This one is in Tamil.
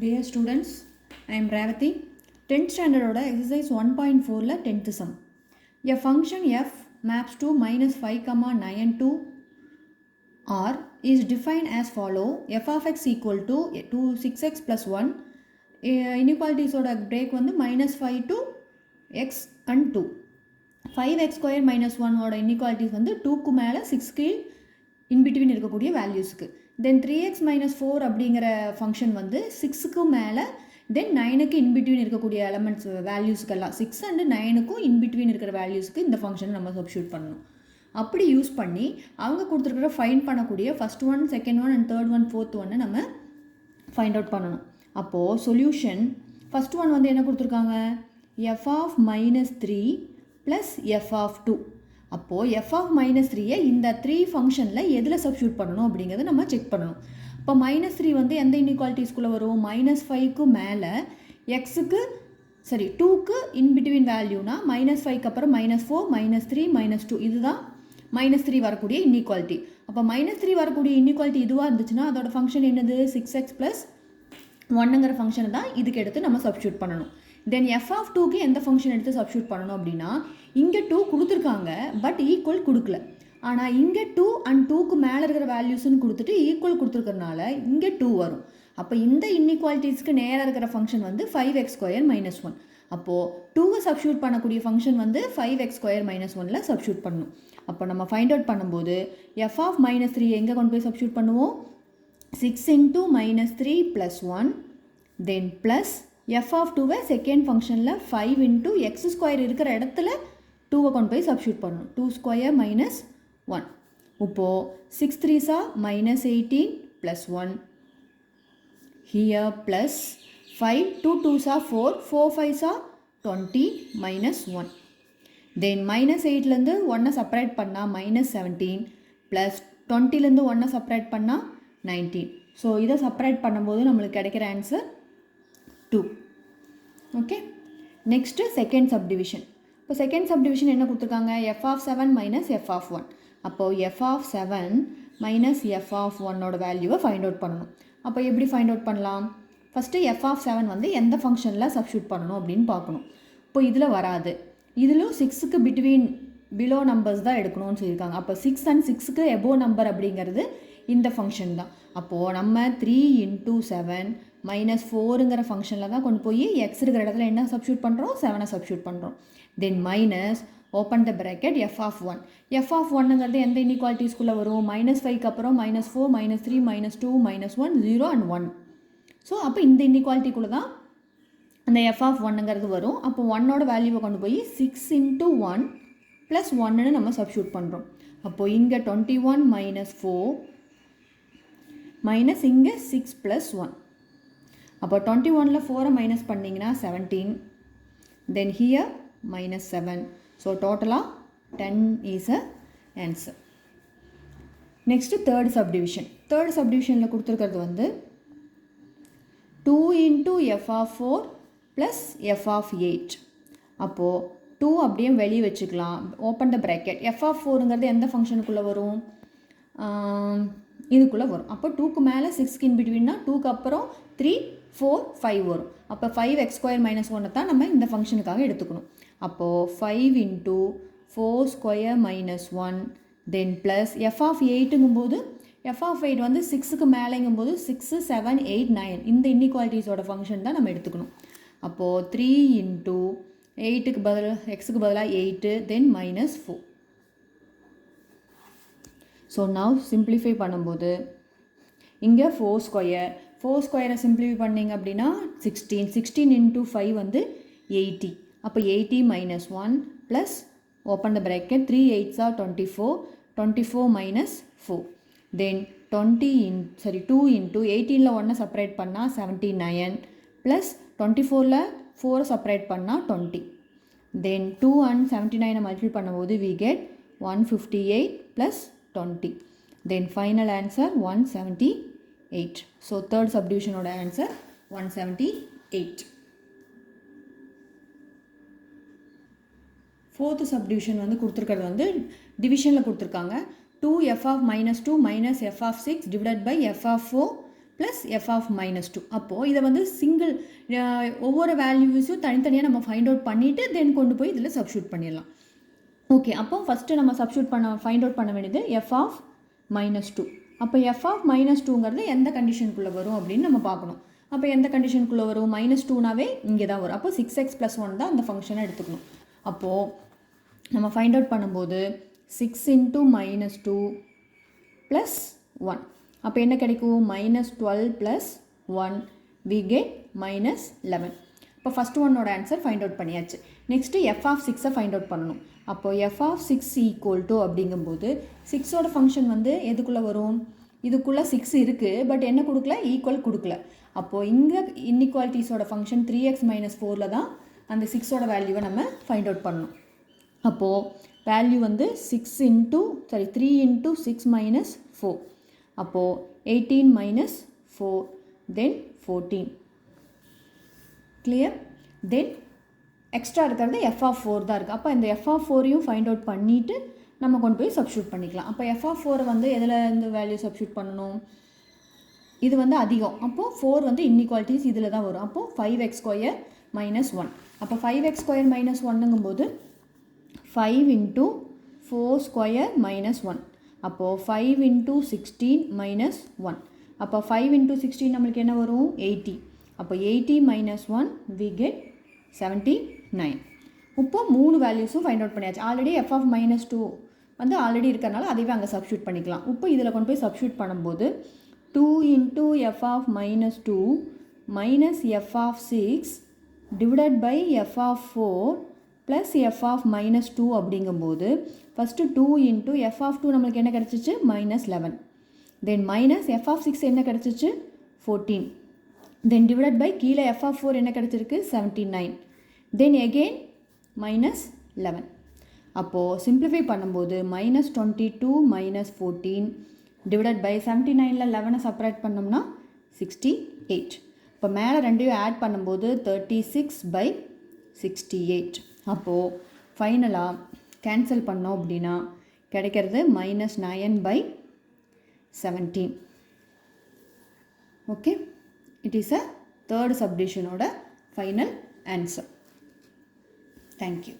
Dear students, I am Ravathi. 10th standard oda exercise 1.4 la 10th sum. A function f maps to minus 5, 9 to r is defined as follow. F of x equal to 6x plus 1. Inequalities oda break வந்து minus 5 to x and 2. 5x square minus 1 oda inequalities வந்து 2க்கு மேலே 6க்கு in between இருக்கக்கூடிய வேல்யூஸ்க்கு. தென் 3x மைனஸ் 4 அப்படிங்கிற ஃபங்க்ஷன் வந்து 6க்கு மேலே தென் 9க்கு இன்பிட்வீன் இருக்கக்கூடிய எலமெண்ட்ஸ் வேல்யூஸ்க்கெல்லாம் 6 அண்ட் 9க்கும் இன்பிட்வீன் இருக்கிற வேல்யூஸ்க்கு இந்த ஃபங்க்ஷனை நம்ம சப்ஸ்டியூட் பண்ணணும். அப்படி யூஸ் பண்ணி அவங்க கொடுத்துருக்கிற ஃபைண்ட் பண்ணக்கூடிய first one, second one and third one, fourth ஒன்னை நம்ம ஃபைண்ட் அவுட் பண்ணணும். அப்போது சொல்யூஷன் ஃபஸ்ட் ஒன் வந்து என்ன கொடுத்துருக்காங்க, f of minus 3 plus f of 2. அப்போது எஃப் ஆஃப் மைனஸ் 3யை இந்த 3 ஃபங்க்ஷனில் எதில் சப்ஸ்டியூட் பண்ணணும் அப்படிங்கிறத நம்ம செக் பண்ணணும். இப்போ மைனஸ் 3 வந்து எந்த இன்இக்வாலிட்டிஸ்குள்ளே வரும், minus 5க்கு மேலே எக்ஸுக்கு 2க்கு இன்பிட்வீன் வேல்யூனா minus 5க்கு அப்புறம் -4, -3, -2 இதுதான் -3 வரக்கூடிய இன்இக்வாலிட்டி. அப்போ -3 வரக்கூடிய இன்இக்வாலிட்டி இதுவாக இருந்துச்சுன்னா அதோட ஃபங்க்ஷன் என்னது, 6x + 1ங்கிற ஃபங்க்ஷனை தான் இதுக்கு எடுத்து நம்ம சப்ஸ்டியூட் பண்ணணும். தென் எஃப் ஆஃப் 2க்கு எந்த ஃபங்க்ஷன் எடுத்து சப்ஸ்டியூட் பண்ணணும் அப்படின்னா, இங்கே 2 கொடுத்துருக்காங்க பட் ஈக்குவல் கொடுக்கல. ஆனால் இங்கே 2 அண்ட் 2க்கு மேலே இருக்கிற வேல்யூஸ்ன்னு கொடுத்துட்டு ஈக்குவல் கொடுத்துருக்கறனால இங்கே 2 வரும். அப்போ இந்த இன்இக்வாலிட்டிஸ்க்கு நேராக இருக்கிற ஃபங்க்ஷன் வந்து 5x² - 1. அப்போது 2வை சப்ஸ்டியூட் பண்ணக்கூடிய ஃபங்க்ஷன் வந்து 5x² - 1ல் சப்ஸ்டியூட் பண்ணணும். அப்போ நம்ம ஃபைண்ட் அவுட் பண்ணும்போது எஃப் ஆஃப் -3 எங்கே கொண்டு போய் சப்ஸ்டியூட் பண்ணுவோம், 6 × -3 + 1 தென் ப்ளஸ் எஃப் ஆஃப் 2வை செகண்ட் ஃபங்க்ஷனில் 5 × x² இருக்கிற இடத்துல 2வை கொண்டு போய் சப்ஸ்டியூட் பண்ணணும். 2² - 1. இப்போது 6 3s are -18 + 1 here plus 5 2 2s are 4 4 5s are 20 - 1. Then -8லேருந்து 1 separate பண்ணால் -17 ப்ளஸ் 20லேருந்து 1 செப்பரேட் பண்ணால் 19. ஸோ இதை செப்பரேட் பண்ணும்போது நம்மளுக்கு கிடைக்கிற answer 2. Okay, next second subdivision. இப்போ செகண்ட் சப்டிவிஷன் என்ன கொடுத்துருக்காங்க, f of 7 minus f of 1. அப்போது f of 7 minus f of 1ஓட வேல்யூவை ஃபைண்ட் அவுட் பண்ணணும். அப்போ எப்படி ஃபைண்ட் அவுட் பண்ணலாம், ஃபஸ்ட்டு எஃப் ஆஃப் 7 வந்து எந்த ஃபங்க்ஷனில் சப்ஸ்டியூட் பண்ணணும் அப்படின்னு பார்க்கணும். இப்போ இதில் வராது, இதிலும் 6க்கு பிலோ நம்பர்ஸ் தான் எடுக்கணும்னு சொல்லியிருக்காங்க. அப்போ 6 அண்ட் 6க்கு எபோ நம்பர் அப்படிங்கிறது இந்த ஃபங்க்ஷன் தான். அப்போது நம்ம 3 × 7 -4ங்கிற ஃபங்க்ஷனில் தான் கொண்டு போய் எக்ஸ் இருக்கிற இடத்துல என்ன சப்ஸ்டியூட் பண்ணுறோம், 7ஐ சப்ஸ்டியூட் பண்ணுறோம். Then minus open the bracket f of 1. F of 1ங்கிறது எந்த இன்இக்வாலிட்டிஸ்குள்ளே வரும், -5க்கு அப்புறம் -4, -3, -2, -1, 0 and 1. ஸோ அப்போ இந்த இன்இக்வாலிட்டிக்குள்ளே தான் அந்த எஃப் ஆஃப் 1ங்கிறது வரும். அப்போ 1ஓட வேல்யூவை கொண்டு போய் 6 × 1 + 1ன்னு நம்ம சப்ஸ்டியூட் பண்ணுறோம். அப்போது இங்கே 21 - 4 மைனஸ் இங்கே 6 + 1. அப்போ 21ல் 4ஐ மைனஸ் பண்ணிங்கன்னா 17, தென் ஹியர் -7. ஸோ டோட்டலாக 10 is a answer. Next third subdivision. Third சப்டிவிஷனில் கொடுத்துருக்கிறது வந்து 2 × f of 4 plus f of 8. அப்போது 2 அப்படியே வெளியே வச்சுக்கலாம், open the bracket. F of 4ங்கிறது எந்த ஃபங்க்ஷனுக்குள்ளே வரும், இதுக்குள்ளே வரும். அப்போ 2க்கு மேலே 6க்கு இன்பிட்வீன்னா 2க்கு அப்புறம் 3 4 5 வரும். அப்போ 5x² - 1 தான் நம்ம இந்த ஃபங்க்ஷனுக்காக எடுத்துக்கணும். அப்போது 5 × 4² - 1 தென் ப்ளஸ் எஃப் ஆஃப் 8ங்கும்போது எஃப் ஆஃப் 8 வந்து 6க்கு மேலேங்கும்போது 6 7 8 9 இந்த இன்இக்வாலிட்டிஸோட ஃபங்க்ஷன் தான் நம்ம எடுத்துக்கணும். அப்போது 3 × 8க்கு பதில் எக்ஸுக்கு பதிலாக 8 தென் -4. ஸோ நவ் சிம்பிளிஃபை பண்ணும்போது இங்கே 4² சிம்பிளிஃபை பண்ணிங்க அப்படின்னா 16 × 5 வந்து 80. அப்போ 80 - 1 plus open the bracket 3 8s are 24 24 - 4 then 2 × 18ல் 1 separate பண்ணால் 79 ப்ளஸ் 24ல் 4 செப்பரேட் பண்ணால் 20. தென் 2 and 79 மல்டிப்ளை பண்ணும்போது we get 158 + 20. Then final answer 178. So third subdivision oda answer 178. Fourth subdivision வந்து கொடுத்துருக்கிறது வந்து டிவிஷனில் கொடுத்துருக்காங்க. 2f of -2 minus f of 6 divided by f of 4 plus f of minus two. அப்போது இதை வந்து சிங்கிள் ஒவ்வொரு வேல்யூஸும் தனித்தனியாக நம்ம ஃபைண்ட் அவுட் பண்ணிவிட்டு தென் கொண்டு போய் இதில் சப்ஸ்டியூட் பண்ணிடலாம். ஓகே, அப்போ ஃபஸ்ட்டு நம்ம ஃபைண்ட் அவுட் பண்ண வேண்டியது எஃப் ஆஃப் மைனஸ் டூ. அப்போ எஃப் ஆஃப் மைனஸ் டூங்கிறது எந்த கண்டிஷனுக்குள்ளே வரும் அப்படின்னு நம்ம பார்க்கணும். அப்போ எந்த கண்டிஷனுக்குள்ளே வரும்? மைனஸ் டூனாவே இங்கே தான் வரும். அப்போ 6x + 1 தான் அந்த ஃபங்க்ஷனை எடுத்துக்கணும். அப்போது நம்ம ஃபைண்ட் அவுட் பண்ணும்போது 6 × -2 + 1. அப்போ என்ன கிடைக்கும்? -12 + 1 we get -11. இப்போ ஃபஸ்ட் ஒன்னோட ஆன்சர் ஃபைண்ட் அவுட் பண்ணியாச்சு. Next f of 6 find out பண்ணணும். அப்போது எஃப் ஆஃப் 6 = அப்படிங்கும்போது 6ஓட ஃபங்க்ஷன் வந்து எதுக்குள்ளே வரும்? இதுக்குள்ளே 6 இருக்குது, பட் என்ன கொடுக்கல? ஈக்குவல் கொடுக்கல. அப்போது இங்கே இன்இக்வாலிட்டிஸோட ஃபங்க்ஷன் 3x - 4 தான் அந்த 6ஓட வேல்யூவை நம்ம ஃபைண்ட் அவுட் பண்ணணும். அப்போது வேல்யூ வந்து 3 × 6 - 4. அப்போது 18 - 4 தென் 14. கிளியர்? தென் எக்ஸ்ட்ரா இருக்கிறது எஃப் ஆஃப் 4 தான் இருக்குது. அப்போ இந்த எஃப் ஆஃப் 4ஐயும் ஃபைண்ட் அவுட் பண்ணிவிட்டு நம்ம கொண்டு போய் சப்ஸ்டியூட் பண்ணிக்கலாம். அப்போ எஃப் ஆஃப் 4 வந்து எதில் இருந்து வேல்யூ சப்ஸ்டியூட் பண்ணணும்? இது வந்து அதிகம். அப்போது 4 வந்து இன்இக்வாலிட்டிஸ் இதில் தான் வரும். அப்போது 5x² - 1. அப்போ 5x² - 1ங்கும்போது 5 × 4² - 1. அப்போது 5 × 16 - 1. அப்போ 5 × 16 நம்மளுக்கு என்ன வரும்? 80. அப்போ 80 - 1 we get 79. இப்போ 3 வேல்யூஸும் ஃபைண்ட் அவுட் பண்ணியாச்சு. ஆல்ரெடி எஃப் ஆஃப் -2 வந்து ஆல்ரெடி இருக்கிறனால அதைவே அங்கே சப்ஸ்டியூட் பண்ணிக்கலாம். இப்போ இதில் கொண்டு போய் சப்ஸ்டியூட் பண்ணும்போது 2 × f of -2 minus f of 6 divided by f of 4 plus f of -2 அப்படிங்கும்போது ஃபஸ்ட்டு 2 × f ஆஃப் 2 நம்மளுக்கு என்ன கிடச்சிச்சு? -11. தென் மைனஸ் f ஆஃப் 6 என்ன கிடச்சிச்சு? 14. தென் டிவைடட் பை கீழே f ஆஃப் 4 என்ன கிடச்சிருக்கு? 79. தென் எகெயின் -11. அப்போது சிம்பிளிஃபை பண்ணும்போது -22 - 14 டிவைடட் பை 79ல் 11 செப்பரேட் பண்ணோம்னா 68. இப்போ மேலே ரெண்டையும் ஆட் பண்ணும்போது 36/68. அப்போது ஃபைனலாக கேன்சல் பண்ணோம் அப்படின்னா கிடைக்கிறது -9/17. Okay, it is a third சப்டிஷனோட ஃபைனல் ஆன்சர். தேங்க்யூ.